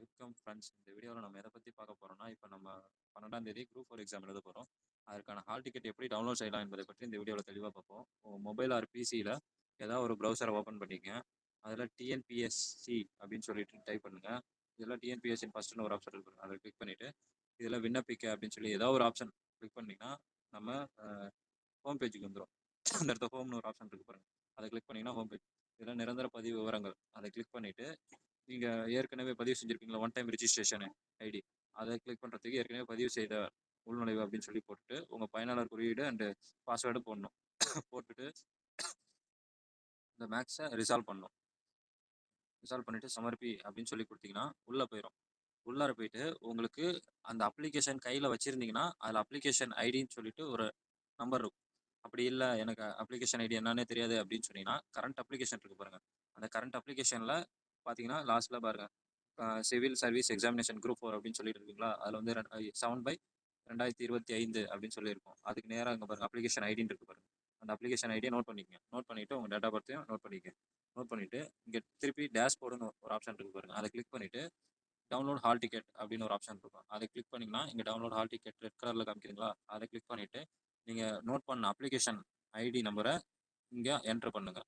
Welcome friends. இந்த வீடியோவில் நம்ம எதை பற்றி பார்க்க போகிறோம்னா, இப்போ நம்ம 12ஆம் தேதி குரூப் 4 எக்ஸாம் எழுத போகிறோம். அதற்கான ஹால் டிக்கெட் எப்படி டவுன்லோட் செய்யலாம் என்பதை பற்றி இந்த வீடியோவில் தெளிவாக பார்ப்போம். உங்கள் மொபைல் ஆர் பிசியில் ஏதாவது ஒரு ப்ரௌசரை ஓப்பன் பண்ணிக்கங்க. அதில் டிஎன்பிஎஸ்சி அப்படின்னு சொல்லிட்டு டைப் பண்ணுங்கள். இதில் டிஎன்பிஎஸ்சின்னு ஃபஸ்ட்டுன்னு ஒரு ஆப்ஷன் இருக்குது, அதை கிளிக் பண்ணிவிட்டு இதில் விண்ணப்பிக்க அப்படின்னு சொல்லி ஏதாவது ஒரு ஆப்ஷன் கிளிக் பண்ணிங்கன்னா நம்ம ஹோம் பேஜுக்கு வந்துடும். அந்த இடத்துல ஹோம்னு ஒரு ஆப்ஷன் இருக்குது பாருங்கள், அதை கிளிக் பண்ணிங்கன்னா ஹோம் பேஜ். இதில் நிரந்தர பதிவு விவரங்கள் அதை கிளிக் பண்ணிவிட்டு நீங்கள் ஏற்கனவே பதிவு செஞ்சுருப்பீங்களா ஒன் டைம் ரிஜிஸ்ட்ரேஷனு ஐடி, அதை கிளிக் பண்ணுறதுக்கு ஏற்கனவே பதிவு செய்த உள்நுழைவு அப்படின்னு சொல்லி போட்டுட்டு உங்கள் பயனாளர் குறியீடு அண்டு பாஸ்வேர்டு போடணும். போட்டுட்டு இந்த மேக்ஸை ரிசால்வ் பண்ணணும். ரிசால்வ் பண்ணிவிட்டு சமர்ப்பி அப்படின்னு சொல்லி கொடுத்தீங்கன்னா உள்ளே போயிடும். உள்ளார போயிட்டு உங்களுக்கு அந்த அப்ளிகேஷன் கையில் வச்சுருந்தீங்கன்னா அதில் அப்ளிகேஷன் ஐடின்னு சொல்லிட்டு ஒரு நம்பர் இருக்கும். அப்படி இல்லை எனக்கு அப்ளிகேஷன் ஐடி என்னன்னே தெரியாது அப்படின்னு சொன்னீங்கன்னா கரண்ட் அப்ளிகேஷன் இருக்குது பாருங்கள், அந்த கரண்ட் அப்ளிகேஷனில் பார்த்தீங்கன்னா லாஸ்ட்டில் பாருங்கள் சிவில் சர்வீஸ் எக்ஸாமினேஷன் குரூப் 4 அப்படின்னு சொல்லிட்டு இருக்கீங்களா, அதில் வந்து 7/2025 அப்படின்னு சொல்லியிருக்கோம். அதுக்கு நேராக இங்கே பாருங்கள் அப்ளிகேஷன் ஐடின்னு இருக்குது பாருங்கள், அந்த அப்ளிகேஷன் ஐடியை நோட் பண்ணிக்கங்க. நோட் பண்ணிவிட்டு உங்கள் டேட்டா பர்த்தையும் நோட் பண்ணிக்கங்க. நோட் பண்ணிவிட்டு இங்கே திருப்பி டேஷ்போர்டுன்னு ஒரு ஆப்ஷன் இருக்குது பாருங்கள், அதை கிளிக் பண்ணிவிட்டு டவுன்லோட் ஹால் டிக்கெட் அப்படின்னு ஒரு ஆப்ஷன் இருக்கும். அதை கிளிக் பண்ணிங்கன்னா இங்கே டவுன்லோட் ஹால் டிக்கெட் ரெட் கலரில் காமிக்கிறீங்களா, அதை கிளிக் பண்ணிவிட்டு நீங்கள் நோட் பண்ண அப்ளிகேஷன் ஐடி நம்பரை இங்கே என்ட்ரு பண்ணுங்கள்.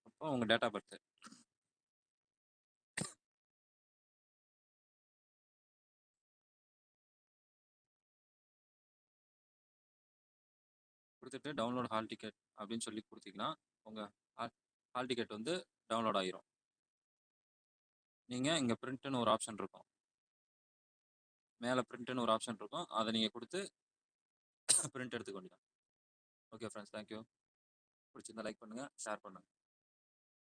அப்போ உங்கள் டேட்டா பர்த்து கொடுத்துட்டு டவுன்லோட் ஹால் டிக்கெட் அப்படின்னு சொல்லி கொடுத்தீங்கன்னா உங்கள் ஹால் டிக்கெட் வந்து டவுன்லோட் ஆகிரும். நீங்கள் இங்கே பிரிண்ட்டுன்னு ஒரு ஆப்ஷன் இருக்கும், மேலே பிரிண்ட்டுன்னு ஒரு ஆப்ஷன் இருக்கும், அதை நீங்கள் கொடுத்து பிரிண்ட் எடுத்துக்க வேண்டியதான். Okay friends, thank you. பிடிச்சிருந்தா லைக் பண்ணுங்கள், ஷேர் பண்ணுங்கள்.